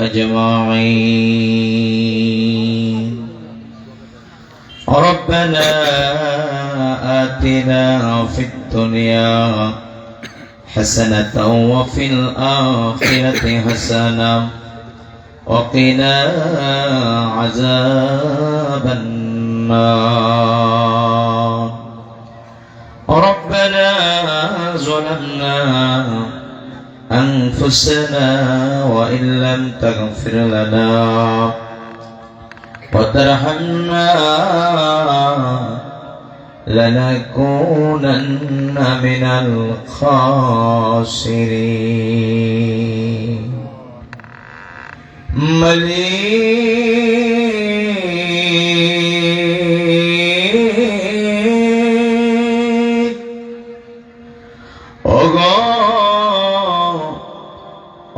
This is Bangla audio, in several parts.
أجمعين. ربنا آتنا في الدنيا حسنة وفي الآخرة حسنة وقنا عذاب النار. ربنا ظلمنا أنفسنا وإن لم تغفر لنا وترحمنا لنكونن من الخاسرين. مليك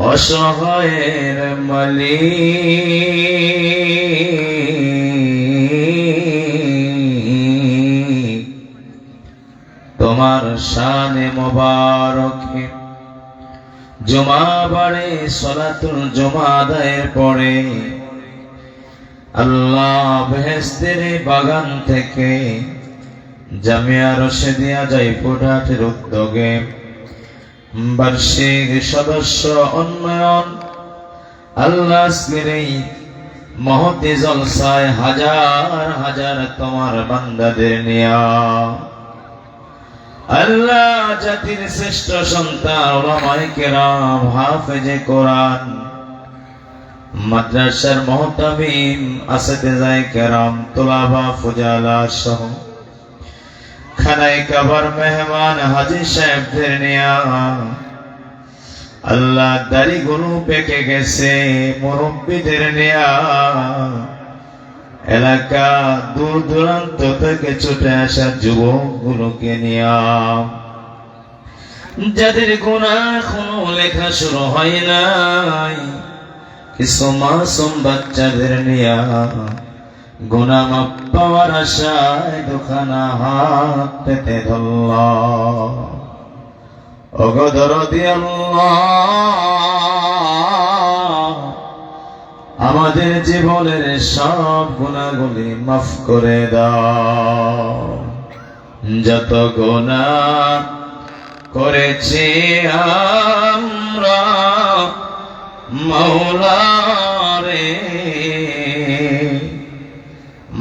অসহায়ের মালিক, তোমার শানে মোবারকে জুমা বারে সালাতুল জুমা আদায়ের পরে আল্লাহ বেহেশতের বাগান থেকে জামিয়া রশিদিয়া জয়পুরহাটের উদ্যোগে বার্ষিক সদস্য উন্নয়ন আল্লাহ আজকের এই মহতি জলসায় হাজার হাজার তোমার বান্দাদের নিয়া আল্লাহ জাতির শ্রেষ্ঠ সন্তান উলামায়ে কেরাম হাফেজে কোরআন মাদ্রাসার মুহতামিম আসতিজায়ে কেরাম তুলাবা ফুজালা সহ খানায় কাবার মেহমান হাজী সাহেবদের নিয়া আল্লাহ দাড়ি গুলো পেকে গেছে মুরব্বীদের নিয়া এলাকা দূর দূরান্ত থেকে ছুটে আসা যুবক গুলোকে নিয়া যাদের গুনাহ এখনো লেখা শুরু হয় নাই কিছু মাসুম বাচ্চাদের নিয়া গুনাহ মাফ পাওয়ার আশায় দুখানা হাত পেতে ধরলাম। ওগো দরদি আল্লাহ, আমাদের জীবনের সব গুনাহগুলি মাফ করে দাও। যত গুনাহ করেছি আমরা মাওলা রে,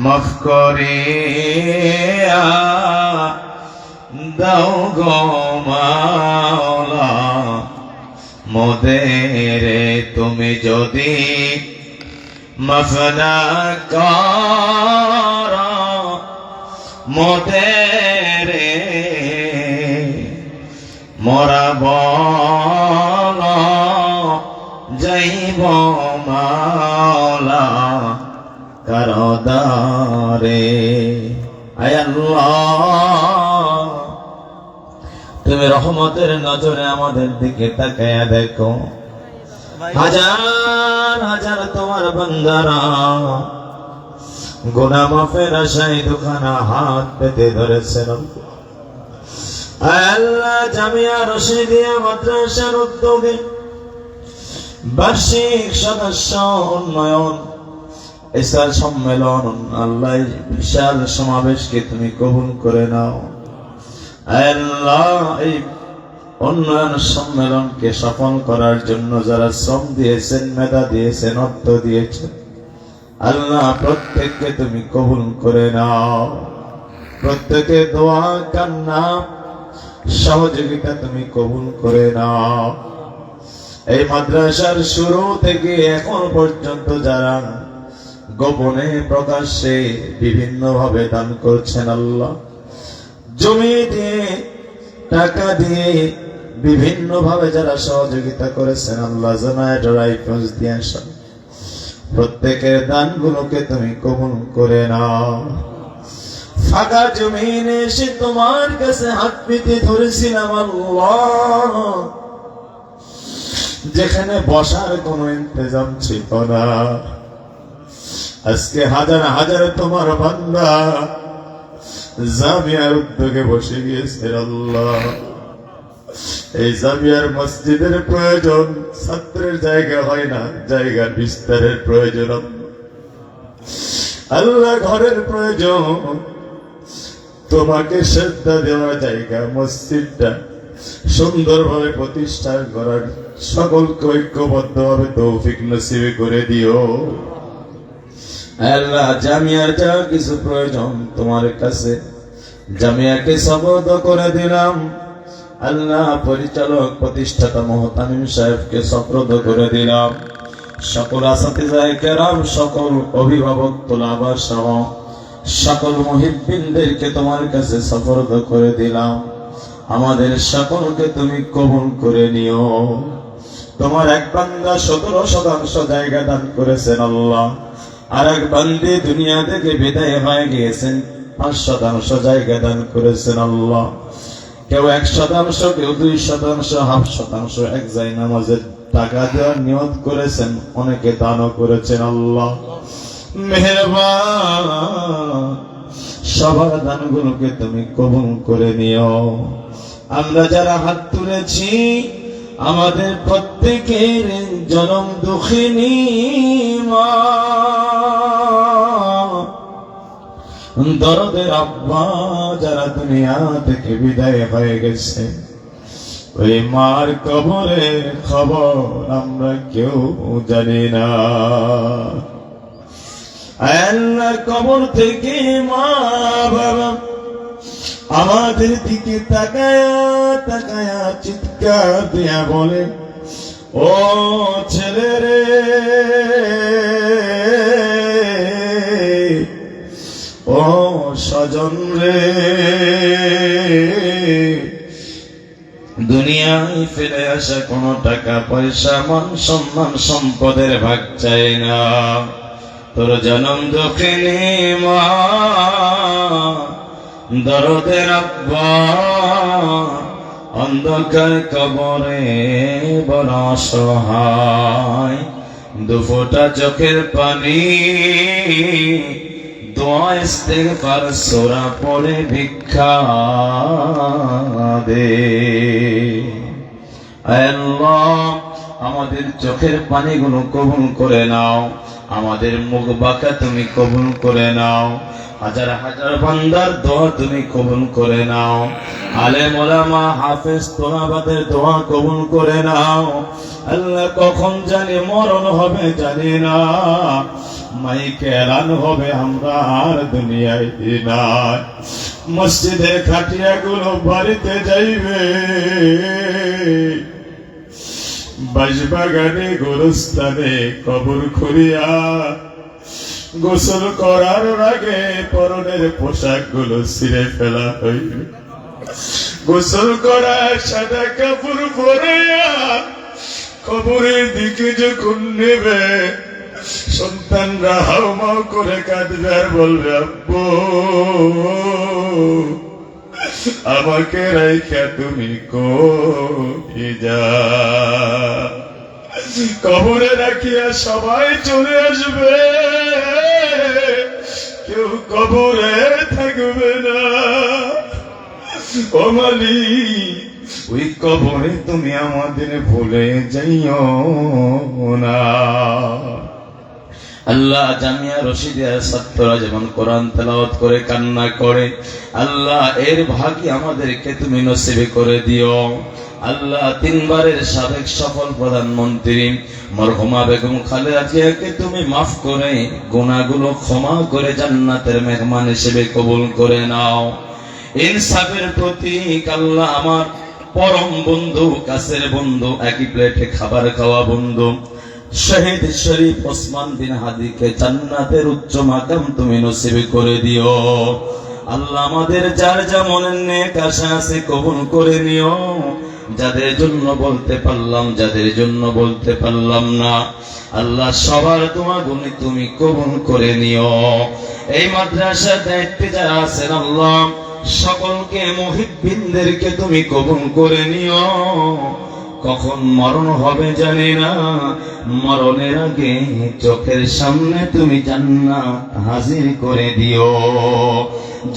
মাফ করে দাও গো মাওলা মোদের। তুমি যদি মাফ না করো মোদের, মোরা বল যাইব মাওলা করদারে। আয় আল্লাহ, তুমি রহমতের নজরে আমাদের দিকে তাকায়া দেখো। হাজার হাজার তোমার বান্দারা গুনাহ মাফের আশায় দুখানা হাত পেতে ধরেছেন। আয় আল্লাহ, জামিয়া রশিদিয়া মাদ্রাসার উদ্যোগে বার্ষিক সদস্য উন্নয়ন ইসলাম সম্মেলন আল্লাহ বিশাল সমাবেশকে তুমি কবুল করে নাও। আল্লাহ, এই উন্নয়ন সম্মেলনকে সফল করার জন্য যারা শ্রম দিয়েছেন, মেধা দিয়েছেন, অর্থ দিয়েছেন, আল্লাহ প্রত্যেককে তুমি কবুল করে নাও। প্রত্যেকের দোয়া কান্না সহযোগিতা তুমি কবুল করে নাও। এই মাদ্রাসার শুরু থেকে এখন পর্যন্ত যারা গোপনে প্রকাশ্যে বিভিন্ন ভাবে দান করছেন, আল্লাহ জমি দিয়ে টাকা দিয়ে বিভিন্ন ভাবে যারা সহযোগিতা করেছেন, আল্লাহ জেনারেটর আইফোন দিয়ে আসেন, প্রত্যেকের দানগুলোকে তুমি কবুল করে নাও। ফাঁকা জমিনে এসে তোমার কাছে হাত পেতে ধরেছিলাম আল্লাহ, যেখানে বসার কোনো ইন্তজাম ছিল না, আজকে হাজার হাজার তোমার বান্দা জামিয়ার উদ্যোগে বসে গিয়েছে আল্লাহ। এই জামিয়ার মসজিদের প্রয়োজন ছাত্রের জায়গা হয় না, জায়গার বিস্তারের প্রয়োজন। আল্লাহ ঘরের প্রয়োজন, তোমাকে শ্রদ্ধা দেওয়ার জায়গা মসজিদটা সুন্দরভাবে প্রতিষ্ঠা করার সকলকে ঐক্যবদ্ধভাবে তৌফিক নসিব করে দিও। আল্লাহ জামিয়ার যা কিছু প্রয়োজন তোমার কাছে, জামিয়াকে সবদ করে দিলাম। আল্লাহ পরিচালক প্রতিষ্ঠাতা মোহতামিম সাহেবকে সপ্রদ করে দিলাম। সকল আসাতিজায়ে কেরাম, সকল অভিভাবক তোলাবা সহ সকল মুহিব্বিনদেরকে তোমার কাছে সফরদ করে দিলাম। আমাদের সকলকে তুমি কবুল করে নিও। তোমার এক বান্দা 17% জায়গা দান করেছেন আল্লাহ, আর এক বান্দি দুনিয়া থেকে বিদায় হয়ে গিয়েছেন, 5% জায়গা দান করেছেন আল্লাহ। কেউ 1%, কেউ 2%, 0.5%, এক জায় নামাজের টাকা দেওয়ার নিয়ত করেছেন, অনেকে দানও করেছেন আল্লাহ। মেহেরবান, সবার দানগুলোকে তুমি কবুল করে নিও। আমরা যারা হাত তুলেছি, আমাদের প্রত্যেকের জনম দুঃখিনী মা, দরদের আব্বা যারা দুনিয়া থেকে বিদায় হয়ে গেছে, ওই মার কবরের খবর আমরা কেউ জানি না। আল্লাহর কবর থেকে মা বাবা আমাদের দিকে তাকায়া তাকায়া চিৎকার দিয়া বলে, ও ছেলে রে, ও স্বজন রে, দুনিয়ায় ফিরে আসা কোনো টাকা পয়সা মান সম্মান সম্পদের ভাগ চাই না। তোর জনম দুঃখিনী মা, দরদের আব্বা অন্ধকার কবরে বড় অসহায়, দুফোঁটা চোখের পানি দোয়া ইস্তেগফার সূরা পড়ে ভিক্ষা দে। আল্লাহ আমাদের চোখের পানিগুলো কবুল করে নাও, আমাদের মুখ বাঁকা তুমি কবুল করে নাও, হাজার হাজার বান্দার দোয়া তুমি কবুল করে নাও, আলেম ওলামা হাফেজ তোলাবাদের দোয়া কবুল করে নাও। আল্লাহ কখন জানি মরণ হবে জানি না, মাইকে এলান হবে আমরা আর দুনিয়ায় নাই। মসজিদের খাটিয়াগুলো বাড়িতে যাইবে, বাঁশবাগানে গোরস্থানে কবর খুঁড়িয়া গোসল করার আগে পরনের পোশাক গুলো ছিঁড়ে ফেলা হইবে। গোসল করার সাদা কাপড় পরাইয়া কবরের দিকে যখন নেবে, সন্তানরা হাউমাউ করে কাঁদবে আর বলবে, আব্বু আমাকে রাইখা তুমি কই যা। কবরে রাখিয়া সবাই চলে আসবে, কেউ কবরে থাকবে না। ও মালিক, ওই কবরে তুমি আমাদের ভুলে যাইও না। আল্লাহ জামিয়া রশিদিয়ার ছাত্ররা যেমন কোরআন তেলাওয়াত করে কান্না করে, আল্লাহ এর ভাগই আমাদেরকে তুমি নসিব করে দিও। আল্লাহ 3 বারের সাবেক সফল প্রধানমন্ত্রী মরহুমা বেগম খালেদা জিয়াকে তুমি মাফ করে গুনাহগুলো ক্ষমা করে জান্নাতের মেহমান হিসেবে কবুল করে নাও। ইনসাফের প্রতীক আল্লাহ আমার পরম বন্ধু, কাছের বন্ধু, একই প্লেটে খাবার খাওয়া বন্ধু শহীদ শরীফ ওসমান বিন হাদিকে জান্নাতের উচ্চ মাকাম তুমি নসিব করে দিও। আল্লাহ আমাদের যার যা মনের নেক আশা আছে কবুল করে নিও। যাদের জন্য বলতে পারলাম, যাদের জন্য বলতে পারলাম না, আল্লাহ সবার দোয়া গুলি তুমি কবুল করে নিও। এই মাদ্রাসার দায়িত্বে যারা আছেন আল্লাহ সকলকে মুহিব্বিনদেরকে তুমি কবুল করে নিও। কখন মরণ হবে জানি না, মরণের আগে চোখের সামনে তুমি জান্নাত হাজির করে দিও।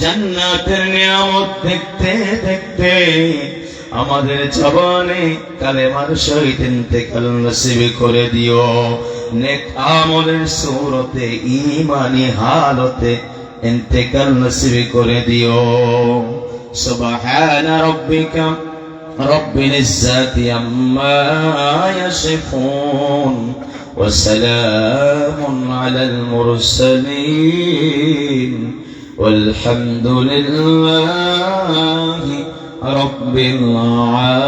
জান্নাতের নিয়ামত দেখতে দেখতে আমাদের জবানে কালেমার সহিত ইন্তেকাল নসিব করে দিও। নেক আমলের সূরতে ঈমানি হালতে ইন্তেকাল নসিব করে দিও। সুবহান রাব্বিকা রব্বিল ইজ্জাতি আম্মা ইয়াসিফুন ওয়া সালামুন আলাল মুরসালিন والحمد لله رب العالمين।